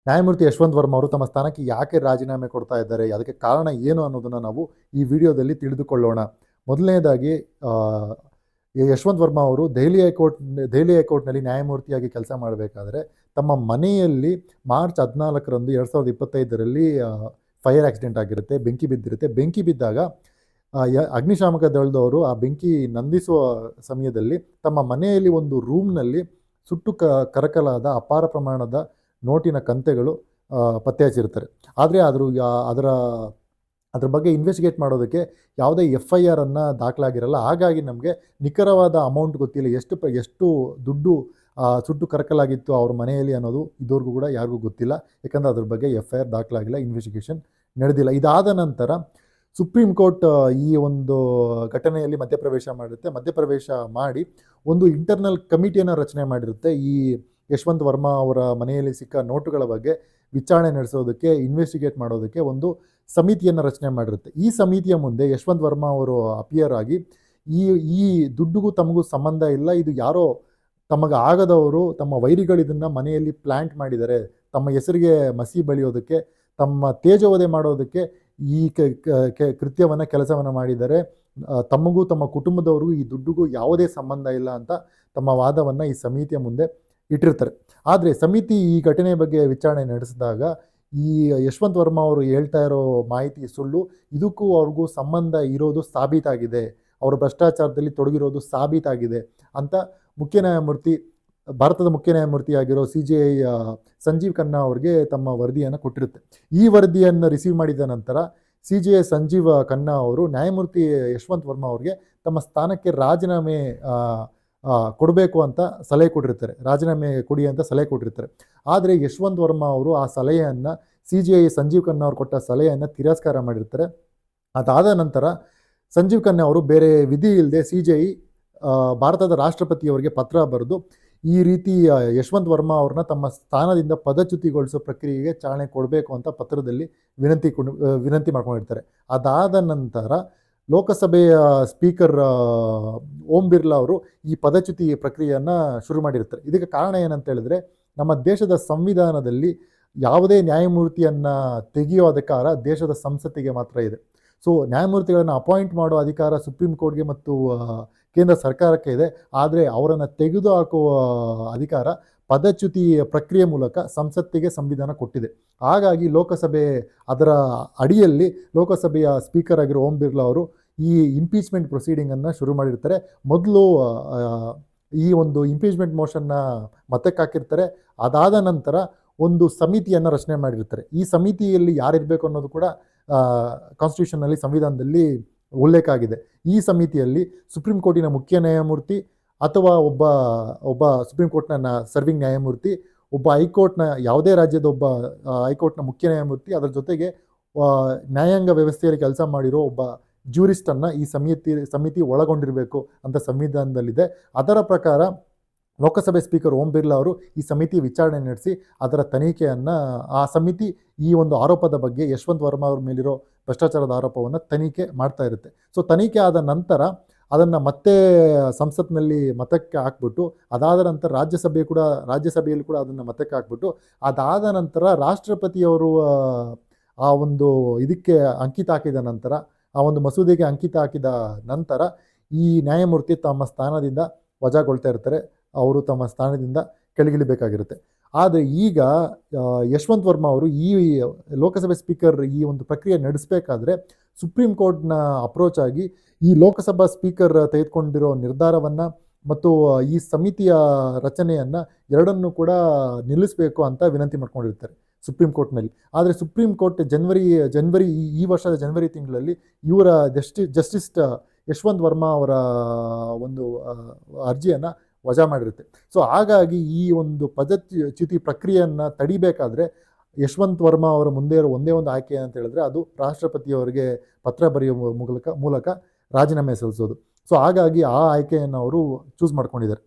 ನ್ಯಾಯಮೂರ್ತಿ ಯಶವಂತ್ ವರ್ಮ ಅವರು ತಮ್ಮ ಸ್ಥಾನಕ್ಕೆ ಯಾಕೆ ರಾಜೀನಾಮೆ ಕೊಡ್ತಾ ಇದ್ದಾರೆ, ಅದಕ್ಕೆ ಕಾರಣ ಏನು ಅನ್ನೋದನ್ನು ನಾವು ಈ ವಿಡಿಯೋದಲ್ಲಿ ತಿಳಿದುಕೊಳ್ಳೋಣ. ಮೊದಲನೇದಾಗಿ ಯಶವಂತ್ ವರ್ಮ ಅವರು ದೆಹಲಿ ಹೈಕೋರ್ಟ್ನಲ್ಲಿ ನ್ಯಾಯಮೂರ್ತಿಯಾಗಿ ಕೆಲಸ ಮಾಡಬೇಕಾದ್ರೆ ತಮ್ಮ ಮನೆಯಲ್ಲಿ ಮಾರ್ಚ್ 14ರಂದು 2025ರಲ್ಲಿ ಫೈರ್ ಆಕ್ಸಿಡೆಂಟ್ ಆಗಿರುತ್ತೆ, ಬೆಂಕಿ ಬಿದ್ದಿರುತ್ತೆ. ಬೆಂಕಿ ಬಿದ್ದಾಗ ಅಗ್ನಿಶಾಮಕ ದಳದವರು ಆ ಬೆಂಕಿ ನಂದಿಸುವ ಸಮಯದಲ್ಲಿ ತಮ್ಮ ಮನೆಯಲ್ಲಿ ಒಂದು ರೂಮ್ನಲ್ಲಿ ಸುಟ್ಟು ಕರಕಲಾದ ಅಪಾರ ಪ್ರಮಾಣದ ನೋಟಿನ ಕಂತೆಗಳು ಪತ್ತೆ ಹಚ್ಚಿರ್ತಾರೆ. ಆದರೆ ಅದರ ಬಗ್ಗೆ ಇನ್ವೆಸ್ಟಿಗೇಟ್ ಮಾಡೋದಕ್ಕೆ ಯಾವುದೇ FIR ದಾಖಲಾಗಿರಲ್ಲ. ಹಾಗಾಗಿ ನಮಗೆ ನಿಖರವಾದ ಅಮೌಂಟ್ ಗೊತ್ತಿಲ್ಲ, ಎಷ್ಟು ದುಡ್ಡು ಸುಟ್ಟು ಕರಕಲಾಗಿತ್ತು ಅವ್ರ ಮನೆಯಲ್ಲಿ ಅನ್ನೋದು ಇದುವರೆಗೂ ಕೂಡ ಯಾರಿಗೂ ಗೊತ್ತಿಲ್ಲ. ಯಾಕಂದರೆ ಅದ್ರ ಬಗ್ಗೆ FIR ದಾಖಲಾಗಿಲ್ಲ, ಇನ್ವೆಸ್ಟಿಗೇಷನ್ ನಡೆದಿಲ್ಲ. ಇದಾದ ನಂತರ ಸುಪ್ರೀಂ ಕೋರ್ಟ್ ಈ ಒಂದು ಘಟನೆಯಲ್ಲಿ ಮಧ್ಯಪ್ರವೇಶ ಮಾಡಿ ಒಂದು ಇಂಟರ್ನಲ್ ಕಮಿಟಿಯನ್ನು ರಚನೆ ಮಾಡಿರುತ್ತೆ. ಈ ಯಶವಂತ್ ವರ್ಮಾ ಅವರ ಮನೆಯಲ್ಲಿ ಸಿಕ್ಕ ನೋಟುಗಳ ಬಗ್ಗೆ ವಿಚಾರಣೆ ನಡೆಸೋದಕ್ಕೆ, ಇನ್ವೆಸ್ಟಿಗೇಟ್ ಮಾಡೋದಕ್ಕೆ ಒಂದು ಸಮಿತಿಯನ್ನು ರಚನೆ ಮಾಡಿರುತ್ತೆ. ಈ ಸಮಿತಿಯ ಮುಂದೆ ಯಶವಂತ್ ವರ್ಮಾ ಅವರು ಅಪಿಯರ್ ಆಗಿ ಈ ದುಡ್ಡಿಗೂ ತಮಗೂ ಸಂಬಂಧ ಇಲ್ಲ, ಇದು ಯಾರೋ ತಮಗೆ ಆಗದವರು, ತಮ್ಮ ವೈರಿಗಳು ಇದನ್ನು ಮನೆಯಲ್ಲಿ ಪ್ಲ್ಯಾಂಟ್ ಮಾಡಿದ್ದಾರೆ, ತಮ್ಮ ಹೆಸರಿಗೆ ಮಸಿ ಬಳಿಯೋದಕ್ಕೆ, ತಮ್ಮ ತೇಜೋವಧೆ ಮಾಡೋದಕ್ಕೆ ಈ ಕೆಲಸವನ್ನು ಮಾಡಿದ್ದಾರೆ, ತಮಗೂ ತಮ್ಮ ಕುಟುಂಬದವ್ರಿಗೂ ಈ ದುಡ್ಡಿಗೂ ಯಾವುದೇ ಸಂಬಂಧ ಇಲ್ಲ ಅಂತ ತಮ್ಮ ವಾದವನ್ನು ಈ ಸಮಿತಿಯ ಮುಂದೆ ಇಟ್ಟಿರ್ತಾರೆ. ಆದರೆ ಸಮಿತಿ ಈ ಘಟನೆ ಬಗ್ಗೆ ವಿಚಾರಣೆ ನಡೆಸಿದಾಗ ಈ ಯಶವಂತ್ ವರ್ಮಾ ಅವರು ಹೇಳ್ತಾ ಇರೋ ಮಾಹಿತಿ ಸುಳ್ಳು, ಇದಕ್ಕೂ ಅವ್ರಿಗೂ ಸಂಬಂಧ ಇರೋದು ಸಾಬೀತಾಗಿದೆ, ಅವರು ಭ್ರಷ್ಟಾಚಾರದಲ್ಲಿ ತೊಡಗಿರೋದು ಸಾಬೀತಾಗಿದೆ ಅಂತ ಭಾರತದ ಮುಖ್ಯ ನ್ಯಾಯಮೂರ್ತಿಯಾಗಿರೋ CJI ಸಂಜೀವ್ ಖನ್ನಾ ಅವ್ರಿಗೆ ತಮ್ಮ ವರದಿಯನ್ನು ಕೊಟ್ಟಿರುತ್ತೆ. ಈ ವರದಿಯನ್ನು ರಿಸೀವ್ ಮಾಡಿದ ನಂತರ CJI ಸಂಜೀವ್ ಖನ್ನಾ ಅವರು ನ್ಯಾಯಮೂರ್ತಿ ಯಶವಂತ್ ವರ್ಮಾ ಅವ್ರಿಗೆ ತಮ್ಮ ಸ್ಥಾನಕ್ಕೆ ರಾಜೀನಾಮೆ ಕೊಡಬೇಕು ಅಂತ ಸಲಹೆ ಕೊಟ್ಟಿರ್ತಾರೆ, ರಾಜೀನಾಮೆ ಕೊಡಿ ಅಂತ ಸಲಹೆ ಕೊಟ್ಟಿರ್ತಾರೆ. ಆದರೆ ಯಶವಂತ್ ವರ್ಮಾ ಅವರು ಆ ಸಲಹೆಯನ್ನು, CJI ಸಂಜೀವ್ ಖನ್ನಾ ಅವರು ಕೊಟ್ಟ ಸಲಹೆಯನ್ನು ತಿರಸ್ಕಾರ ಮಾಡಿರ್ತಾರೆ. ಅದಾದ ನಂತರ ಸಂಜೀವ್ ಖನ್ನಾ ಅವರು ಬೇರೆ ವಿಧಿ ಇಲ್ಲದೆ CJI ಭಾರತದ ರಾಷ್ಟ್ರಪತಿಯವರಿಗೆ ಪತ್ರ ಬರೆದು ಈ ರೀತಿ ಯಶವಂತ್ ವರ್ಮಾ ಅವ್ರನ್ನ ತಮ್ಮ ಸ್ಥಾನದಿಂದ ಪದಚ್ಯುತಿಗೊಳಿಸೋ ಪ್ರಕ್ರಿಯೆಗೆ ಚಾಲನೆ ಕೊಡಬೇಕು ಅಂತ ಪತ್ರದಲ್ಲಿ ವಿನಂತಿ ಮಾಡ್ಕೊಂಡಿರ್ತಾರೆ. ಅದಾದ ನಂತರ ಲೋಕಸಭೆಯ ಸ್ಪೀಕರ್ ಓಂ ಬಿರ್ಲಾ ಅವರು ಈ ಪದಚ್ಯುತಿ ಪ್ರಕ್ರಿಯೆಯನ್ನು ಶುರು ಮಾಡಿರ್ತಾರೆ. ಇದಕ್ಕೆ ಕಾರಣ ಏನಂತ ಹೇಳಿದ್ರೆ, ನಮ್ಮ ದೇಶದ ಸಂವಿಧಾನದಲ್ಲಿ ಯಾವುದೇ ನ್ಯಾಯಮೂರ್ತಿಯನ್ನು ತೆಗೆಯೋ ಅಧಿಕಾರ ದೇಶದ ಸಂಸತ್ತಿಗೆ ಮಾತ್ರ ಇದೆ. ಸೊ ನ್ಯಾಯಮೂರ್ತಿಗಳನ್ನು ಅಪಾಯಿಂಟ್ ಮಾಡೋ ಅಧಿಕಾರ ಸುಪ್ರೀಂ ಕೋರ್ಟ್ಗೆ ಮತ್ತು ಕೇಂದ್ರ ಸರ್ಕಾರಕ್ಕೆ ಇದೆ. ಆದರೆ ಅವರನ್ನು ತೆಗೆದುಹಾಕುವ ಅಧಿಕಾರ ಪದಚ್ಯುತಿ ಪ್ರಕ್ರಿಯೆ ಮೂಲಕ ಸಂಸತ್ತಿಗೆ ಸಂವಿಧಾನ ಕೊಟ್ಟಿದೆ. ಹಾಗಾಗಿ ಲೋಕಸಭೆ ಅದರ ಅಡಿಯಲ್ಲಿ ಲೋಕಸಭೆಯ ಸ್ಪೀಕರ್ ಆಗಿರೋ ಓಂ ಬಿರ್ಲಾ ಅವರು ಈ ಇಂಪೀಚ್ಮೆಂಟ್ ಪ್ರೊಸೀಡಿಂಗನ್ನು ಶುರು ಮಾಡಿರ್ತಾರೆ. ಮೊದಲು ಈ ಒಂದು ಇಂಪೀಚ್ಮೆಂಟ್ ಮೋಷನ್ನ ಮತಕ್ಕೆ ಹಾಕಿರ್ತಾರೆ. ಅದಾದ ನಂತರ ಒಂದು ಸಮಿತಿಯನ್ನು ರಚನೆ ಮಾಡಿರ್ತಾರೆ. ಈ ಸಮಿತಿಯಲ್ಲಿ ಯಾರಿರಬೇಕು ಅನ್ನೋದು ಕೂಡ ಕಾನ್ಸ್ಟಿಟ್ಯೂಷನ್ನಲ್ಲಿ, ಸಂವಿಧಾನದಲ್ಲಿ ಉಲ್ಲೇಖ ಆಗಿದೆ. ಈ ಸಮಿತಿಯಲ್ಲಿ ಸುಪ್ರೀಂ ಕೋರ್ಟಿನ ಮುಖ್ಯ ನ್ಯಾಯಮೂರ್ತಿ ಅಥವಾ ಒಬ್ಬ ಸುಪ್ರೀಂ ಕೋರ್ಟ್ನ ಸರ್ವಿಂಗ್ ನ್ಯಾಯಮೂರ್ತಿ, ಒಬ್ಬ ಹೈಕೋರ್ಟ್ನ ಯಾವುದೇ ರಾಜ್ಯದ ಒಬ್ಬ ಹೈಕೋರ್ಟ್ನ ಮುಖ್ಯ ನ್ಯಾಯಮೂರ್ತಿ, ಅದರ ಜೊತೆಗೆ ನ್ಯಾಯಾಂಗ ವ್ಯವಸ್ಥೆಯಲ್ಲಿ ಕೆಲಸ ಮಾಡಿರೋ ಒಬ್ಬ ಜ್ಯೂರಿಸ್ಟನ್ನು ಈ ಸಮಿತಿ ಒಳಗೊಂಡಿರಬೇಕು ಅಂತ ಸಂವಿಧಾನದಲ್ಲಿದೆ. ಅದರ ಪ್ರಕಾರ ಲೋಕಸಭೆ ಸ್ಪೀಕರ್ ಓಂ ಬಿರ್ಲಾ ಅವರು ಈ ಸಮಿತಿ ವಿಚಾರಣೆ ನಡೆಸಿ ಅದರ ತನಿಖೆಯನ್ನು, ಆ ಸಮಿತಿ ಈ ಒಂದು ಆರೋಪದ ಬಗ್ಗೆ, ಯಶವಂತ್ ವರ್ಮಾ ಅವ್ರ ಮೇಲಿರೋ ಭ್ರಷ್ಟಾಚಾರದ ಆರೋಪವನ್ನು ತನಿಖೆ ಮಾಡ್ತಾ ಇರುತ್ತೆ. ಸೊ ತನಿಖೆ ಆದ ನಂತರ ಅದನ್ನು ಮತ್ತೆ ಸಂಸತ್ನಲ್ಲಿ ಮತಕ್ಕೆ ಹಾಕ್ಬಿಟ್ಟು, ಅದಾದ ನಂತರ ರಾಜ್ಯಸಭೆಯಲ್ಲಿ ಕೂಡ ಅದನ್ನು ಮತಕ್ಕೆ ಹಾಕ್ಬಿಟ್ಟು, ಅದಾದ ನಂತರ ರಾಷ್ಟ್ರಪತಿಯವರು ಆ ಒಂದು ಇದಕ್ಕೆ ಅಂಕಿತ ಹಾಕಿದ ನಂತರ, ಆ ಒಂದು ಮಸೂದೆಗೆ ಅಂಕಿತ ಹಾಕಿದ ನಂತರ ಈ ನ್ಯಾಯಮೂರ್ತಿ ತಮ್ಮ ಸ್ಥಾನದಿಂದ ವಜಾಗೊಳ್ತಾ ಇರ್ತಾರೆ, ಅವರು ತಮ್ಮ ಸ್ಥಾನದಿಂದ ಕೆಳಗಿಳಿಬೇಕಾಗಿರುತ್ತೆ. ಆದರೆ ಈಗ ಯಶವಂತ್ ವರ್ಮಾ ಅವರು ಈ ಲೋಕಸಭೆ ಸ್ಪೀಕರ್ ಈ ಒಂದು ಪ್ರಕ್ರಿಯೆ ನಡೆಸಬೇಕಾದ್ರೆ ಸುಪ್ರೀಂ ಕೋರ್ಟ್ನ ಅಪ್ರೋಚ್ ಆಗಿ ಈ ಲೋಕಸಭಾ ಸ್ಪೀಕರ್ ತೆಗೆದುಕೊಂಡಿರೋ ನಿರ್ಧಾರವನ್ನು ಮತ್ತು ಈ ಸಮಿತಿಯ ರಚನೆಯನ್ನು ಎರಡನ್ನೂ ಕೂಡ ನಿಲ್ಲಿಸಬೇಕು ಅಂತ ವಿನಂತಿ ಮಾಡ್ಕೊಂಡಿರ್ತಾರೆ ಸುಪ್ರೀಂ ಕೋರ್ಟ್ನಲ್ಲಿ. ಆದರೆ ಸುಪ್ರೀಂ ಕೋರ್ಟ್ ಈ ವರ್ಷದ ಜನವರಿ ತಿಂಗಳಲ್ಲಿ ಇವರ ಜಸ್ಟಿಸ್ ಯಶವಂತ್ ವರ್ಮಾ ಅವರ ಒಂದು ಅರ್ಜಿಯನ್ನು ವಜಾ ಮಾಡಿರುತ್ತೆ. ಸೊ ಹಾಗಾಗಿ ಈ ಒಂದು ಪದಚ್ಯುತಿ ಪ್ರಕ್ರಿಯೆಯನ್ನು ತಡಿಬೇಕಾದ್ರೆ ಯಶವಂತ್ ವರ್ಮಾ ಅವರ ಮುಂದೆ ಇರೋ ಒಂದೇ ಒಂದು ಆಯ್ಕೆ ಅಂತ ಹೇಳಿದ್ರೆ ಅದು ರಾಷ್ಟ್ರಪತಿಯವರಿಗೆ ಪತ್ರ ಬರೆಯುವ ಮೂಲಕ ರಾಜೀನಾಮೆ ಸಲ್ಲಿಸೋದು. ಸೊ ಹಾಗಾಗಿ ಆ ಆಯ್ಕೆಯನ್ನು ಅವರು ಚೂಸ್ ಮಾಡ್ಕೊಂಡಿದ್ದಾರೆ.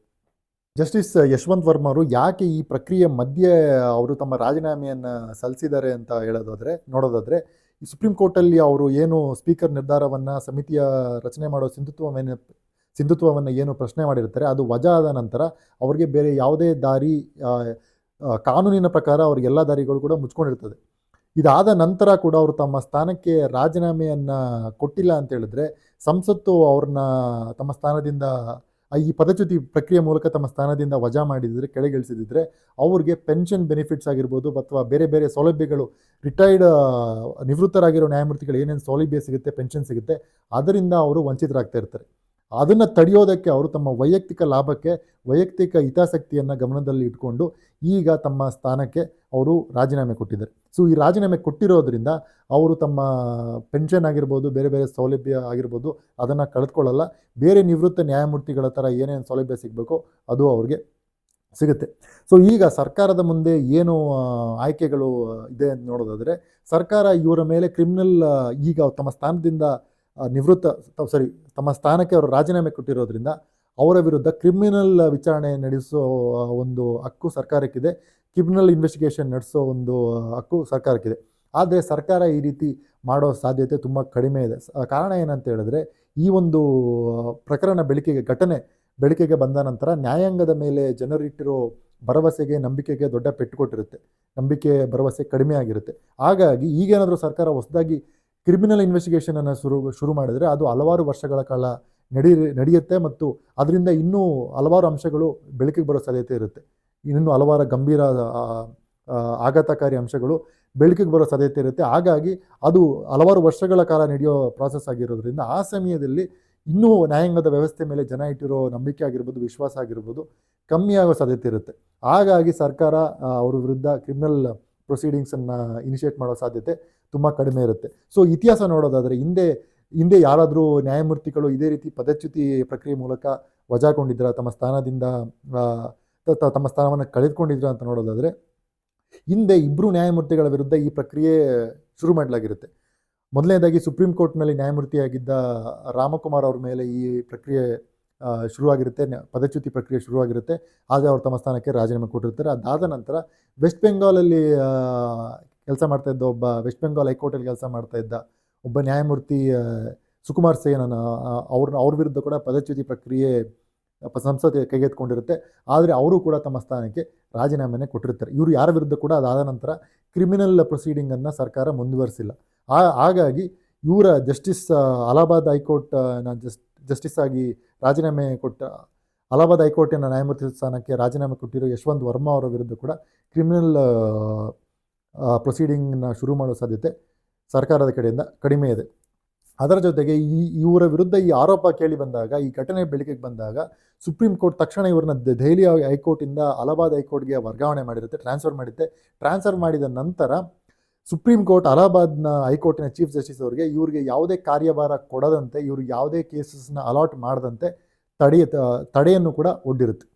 ಜಸ್ಟಿಸ್ ಯಶವಂತ್ ವರ್ಮಾ ಅವರು ಯಾಕೆ ಈ ಪ್ರಕ್ರಿಯೆ ಮಧ್ಯೆ ಅವರು ತಮ್ಮ ರಾಜೀನಾಮೆಯನ್ನು ಸಲ್ಲಿಸಿದ್ದಾರೆ ಅಂತ ನೋಡೋದಾದರೆ, ಈ ಸುಪ್ರೀಂ ಕೋರ್ಟಲ್ಲಿ ಅವರು ಏನು ಸ್ಪೀಕರ್ ನಿರ್ಧಾರವನ್ನು, ಸಮಿತಿಯ ರಚನೆ ಮಾಡೋ ಸಿಂಧುತ್ವವನ್ನು ಏನು ಪ್ರಶ್ನೆ ಮಾಡಿರ್ತಾರೆ, ಅದು ವಜಾ ಆದ ನಂತರ ಅವ್ರಿಗೆ ಬೇರೆ ಯಾವುದೇ ದಾರಿ ಕಾನೂನಿನ ಪ್ರಕಾರ ಅವ್ರಿಗೆಲ್ಲ ದಾರಿಗಳು ಕೂಡ ಮುಚ್ಕೊಂಡಿರ್ತದೆ. ಇದಾದ ನಂತರ ಕೂಡ ಅವರು ತಮ್ಮ ಸ್ಥಾನಕ್ಕೆ ರಾಜೀನಾಮೆಯನ್ನು ಕೊಟ್ಟಿಲ್ಲ ಅಂತ ಹೇಳಿದ್ರೆ, ಸಂಸತ್ತು ಅವ್ರನ್ನ ತಮ್ಮ ಸ್ಥಾನದಿಂದ ಈ ಪದಚ್ಯುತಿ ಪ್ರಕ್ರಿಯೆ ಮೂಲಕ ತಮ್ಮ ಸ್ಥಾನದಿಂದ ವಜಾ ಮಾಡಿದಿದ್ರೆ, ಕೆಳಗಿಳಿಸಿದಿದ್ರೆ, ಅವ್ರಿಗೆ ಪೆನ್ಷನ್ ಬೆನಿಫಿಟ್ಸ್ ಆಗಿರ್ಬೋದು ಅಥವಾ ಬೇರೆ ಬೇರೆ ಸೌಲಭ್ಯಗಳು, ರಿಟೈರ್ಡ್ ನಿವೃತ್ತರಾಗಿರೋ ನ್ಯಾಯಮೂರ್ತಿಗಳು ಏನೇನು ಸೌಲಭ್ಯ ಸಿಗುತ್ತೆ, ಪೆನ್ಷನ್ ಸಿಗುತ್ತೆ, ಅದರಿಂದ ಅವರು ವಂಚಿತರಾಗ್ತಾ ಇರ್ತಾರೆ. ಅದನ್ನು ತಡೆಯೋದಕ್ಕೆ ಅವರು ತಮ್ಮ ವೈಯಕ್ತಿಕ ಲಾಭಕ್ಕೆ, ವೈಯಕ್ತಿಕ ಹಿತಾಸಕ್ತಿಯನ್ನು ಗಮನದಲ್ಲಿ ಇಟ್ಕೊಂಡು ಈಗ ತಮ್ಮ ಸ್ಥಾನಕ್ಕೆ ಅವರು ರಾಜೀನಾಮೆ ಕೊಟ್ಟಿದ್ದಾರೆ. ಸೊ ಈ ರಾಜೀನಾಮೆ ಕೊಟ್ಟಿರೋದ್ರಿಂದ ಅವರು ತಮ್ಮ ಪೆನ್ಷನ್ ಆಗಿರ್ಬೋದು, ಬೇರೆ ಬೇರೆ ಸೌಲಭ್ಯ ಆಗಿರ್ಬೋದು, ಅದನ್ನು ಕಳೆದುಕೊಳ್ಳಲ್ಲ. ಬೇರೆ ನಿವೃತ್ತ ನ್ಯಾಯಮೂರ್ತಿಗಳ ಥರ ಏನೇನು ಸೌಲಭ್ಯ ಸಿಗಬೇಕೋ ಅದು ಅವ್ರಿಗೆ ಸಿಗುತ್ತೆ. ಸೊ ಈಗ ಸರ್ಕಾರದ ಮುಂದೆ ಏನು ಆಯ್ಕೆಗಳು ಇದೆ ಅಂತ ನೋಡೋದಾದರೆ, ಸರ್ಕಾರ ಇವರ ಮೇಲೆ ಕ್ರಿಮಿನಲ್, ಈಗ ತಮ್ಮ ಸ್ಥಾನದಿಂದ ತಮ್ಮ ಸ್ಥಾನಕ್ಕೆ ಅವರು ರಾಜೀನಾಮೆ ಕೊಟ್ಟಿರೋದ್ರಿಂದ ಅವರ ವಿರುದ್ಧ ಕ್ರಿಮಿನಲ್ ವಿಚಾರಣೆ ನಡೆಸೋ ಒಂದು ಹಕ್ಕು ಸರ್ಕಾರಕ್ಕಿದೆ, ಕ್ರಿಮಿನಲ್ ಇನ್ವೆಸ್ಟಿಗೇಷನ್ ನಡೆಸೋ ಒಂದು ಹಕ್ಕು ಸರ್ಕಾರಕ್ಕಿದೆ. ಆದರೆ ಸರ್ಕಾರ ಈ ರೀತಿ ಮಾಡೋ ಸಾಧ್ಯತೆ ತುಂಬ ಕಡಿಮೆ ಇದೆ. ಕಾರಣ ಏನಂತ ಹೇಳಿದ್ರೆ, ಈ ಒಂದು ಪ್ರಕರಣ ಘಟನೆ ಬೆಳಕಿಗೆ ಬಂದ ನಂತರ ನ್ಯಾಯಾಂಗದ ಮೇಲೆ ಜನರಿಟ್ಟಿರೋ ಭರವಸೆಗೆ, ನಂಬಿಕೆಗೆ ದೊಡ್ಡ ಪೆಟ್ಟು ಕೊಟ್ಟಿರುತ್ತೆ. ನಂಬಿಕೆ, ಭರವಸೆ ಕಡಿಮೆ ಆಗಿರುತ್ತೆ. ಹಾಗಾಗಿ ಈಗೇನಾದರೂ ಸರ್ಕಾರ ಹೊಸದಾಗಿ ಕ್ರಿಮಿನಲ್ ಇನ್ವೆಸ್ಟಿಗೇಷನನ್ನು ಶುರು ಮಾಡಿದರೆ ಅದು ಹಲವಾರು ವರ್ಷಗಳ ಕಾಲ ನಡೆಯುತ್ತೆ ಮತ್ತು ಅದರಿಂದ ಇನ್ನೂ ಹಲವಾರು ಅಂಶಗಳು ಬೆಳಕಿಗೆ ಬರೋ ಸಾಧ್ಯತೆ ಇರುತ್ತೆ. ಇನ್ನೂ ಹಲವಾರು ಗಂಭೀರ ಆಘಾತಕಾರಿ ಅಂಶಗಳು ಬೆಳಕಿಗೆ ಬರೋ ಸಾಧ್ಯತೆ ಇರುತ್ತೆ. ಹಾಗಾಗಿ ಅದು ಹಲವಾರು ವರ್ಷಗಳ ಕಾಲ ನಡೆಯೋ ಪ್ರಾಸೆಸ್ ಆಗಿರೋದ್ರಿಂದ ಆ ಸಮಯದಲ್ಲಿ ಇನ್ನೂ ನ್ಯಾಯಾಂಗದ ವ್ಯವಸ್ಥೆ ಮೇಲೆ ಜನ ಇಟ್ಟಿರೋ ನಂಬಿಕೆ ಆಗಿರ್ಬೋದು, ವಿಶ್ವಾಸ ಆಗಿರ್ಬೋದು ಕಮ್ಮಿ ಆಗೋ ಸಾಧ್ಯತೆ ಇರುತ್ತೆ. ಹಾಗಾಗಿ ಸರ್ಕಾರ ಅವ್ರ ವಿರುದ್ಧ ಕ್ರಿಮಿನಲ್ ಪ್ರೊಸೀಡಿಂಗ್ಸನ್ನು ಇನಿಷಿಯೇಟ್ ಮಾಡೋ ಸಾಧ್ಯತೆ ತುಂಬ ಕಡಿಮೆ ಇರುತ್ತೆ. ಸೊ ಇತಿಹಾಸ ನೋಡೋದಾದರೆ, ಹಿಂದೆ ಯಾರಾದರೂ ನ್ಯಾಯಮೂರ್ತಿಗಳು ಇದೇ ರೀತಿ ಪದಚ್ಯುತಿ ಪ್ರಕ್ರಿಯೆ ಮೂಲಕ ವಜಾಗೊಂಡಿದ್ರ, ತಮ್ಮ ಸ್ಥಾನವನ್ನು ಕಳೆದುಕೊಂಡಿದ್ರ ಅಂತ ನೋಡೋದಾದರೆ, ಹಿಂದೆ ಇಬ್ಬರು ನ್ಯಾಯಮೂರ್ತಿಗಳ ವಿರುದ್ಧ ಈ ಪ್ರಕ್ರಿಯೆ ಶುರು ಮಾಡಲಾಗಿರುತ್ತೆ. ಮೊದಲನೇದಾಗಿ ಸುಪ್ರೀಂ ಕೋರ್ಟ್ನಲ್ಲಿ ನ್ಯಾಯಮೂರ್ತಿಯಾಗಿದ್ದ ರಾಮಕುಮಾರ್ ಅವ್ರ ಮೇಲೆ ಈ ಪ್ರಕ್ರಿಯೆ ಶುರುವಾಗಿರುತ್ತೆ, ಪದಚ್ಯುತಿ ಪ್ರಕ್ರಿಯೆ ಶುರುವಾಗಿರುತ್ತೆ. ಆಗ ಅವರು ತಮ್ಮ ಸ್ಥಾನಕ್ಕೆ ರಾಜೀನಾಮೆ ಕೊಟ್ಟಿರ್ತಾರೆ. ಅದಾದ ನಂತರ ವೆಸ್ಟ್ ಬೆಂಗಾಲಲ್ಲಿ ಕೆಲಸ ಮಾಡ್ತಾ ಇದ್ದ ವೆಸ್ಟ್ ಬೆಂಗಾಲ್ ಹೈಕೋರ್ಟಲ್ಲಿ ಕೆಲಸ ಮಾಡ್ತಾ ಇದ್ದ ಒಬ್ಬ ನ್ಯಾಯಮೂರ್ತಿ ಸುಕುಮಾರ್ ಸೇನ್ ಅವ್ರ ವಿರುದ್ಧ ಕೂಡ ಪದಚ್ಯುತಿ ಪ್ರಕ್ರಿಯೆ ಸಂಸತ್ತು ಕೈಗೆತ್ತಿಕೊಂಡಿರುತ್ತೆ. ಆದರೆ ಅವರು ಕೂಡ ತಮ್ಮ ಸ್ಥಾನಕ್ಕೆ ರಾಜೀನಾಮೆನೇ ಕೊಟ್ಟಿರ್ತಾರೆ. ಇವರು ಯಾರ ವಿರುದ್ಧ ಕೂಡ ಅದಾದ ನಂತರ ಕ್ರಿಮಿನಲ್ ಪ್ರೊಸೀಡಿಂಗನ್ನು ಸರ್ಕಾರ ಮುಂದುವರಿಸಿಲ್ಲ. ಹಾಗಾಗಿ ಇವರ ಜಸ್ಟಿಸ್ ಅಲಹಾಬಾದ್ ಹೈಕೋರ್ಟ್ನ ಜಸ್ಟಿಸ್ ಆಗಿ ರಾಜೀನಾಮೆ ಕೊಟ್ಟ, ಅಲಹಾಬಾದ್ ಹೈಕೋರ್ಟಿನ ನ್ಯಾಯಮೂರ್ತಿ ಸ್ಥಾನಕ್ಕೆ ರಾಜೀನಾಮೆ ಕೊಟ್ಟಿರೋ ಯಶವಂತ್ ವರ್ಮಾ ಅವರ ವಿರುದ್ಧ ಕೂಡ ಕ್ರಿಮಿನಲ್ ಪ್ರೊಸೀಡಿಂಗ್ನ ಶುರು ಮಾಡೋ ಸಾಧ್ಯತೆ ಸರ್ಕಾರದ ಕಡೆಯಿಂದ ಕಡಿಮೆ ಇದೆ. ಅದರ ಜೊತೆಗೆ ಇವರ ವಿರುದ್ಧ ಈ ಆರೋಪ ಕೇಳಿ ಬಂದಾಗ, ಈ ಘಟನೆ ಬೆಳಕಿಗೆ ಬಂದಾಗ, ಸುಪ್ರೀಂ ಕೋರ್ಟ್ ತಕ್ಷಣ ಇವ್ರನ್ನ ದೆಹಲಿ ಹೈಕೋರ್ಟಿಂದ ಅಲಹಾಬಾದ್ ಹೈಕೋರ್ಟ್ಗೆ ವರ್ಗಾವಣೆ ಮಾಡಿರುತ್ತೆ, ಟ್ರಾನ್ಸ್ಫರ್ ಮಾಡಿದ ನಂತರ ಸುಪ್ರೀಂ ಕೋರ್ಟ್ ಅಲಹಾಬಾದ್ನ ಹೈಕೋರ್ಟಿನ ಚೀಫ್ ಜಸ್ಟಿಸ್ ಅವರಿಗೆ ಇವ್ರಿಗೆ ಯಾವುದೇ ಕಾರ್ಯಭಾರ ಕೊಡದಂತೆ, ಇವ್ರಿಗೆ ಯಾವುದೇ ಕೇಸಸ್ನ ಅಲಾಟ್ ಮಾಡದಂತೆ ತಡೆಯನ್ನು ಕೂಡ ಒಡ್ಡಿರುತ್ತೆ.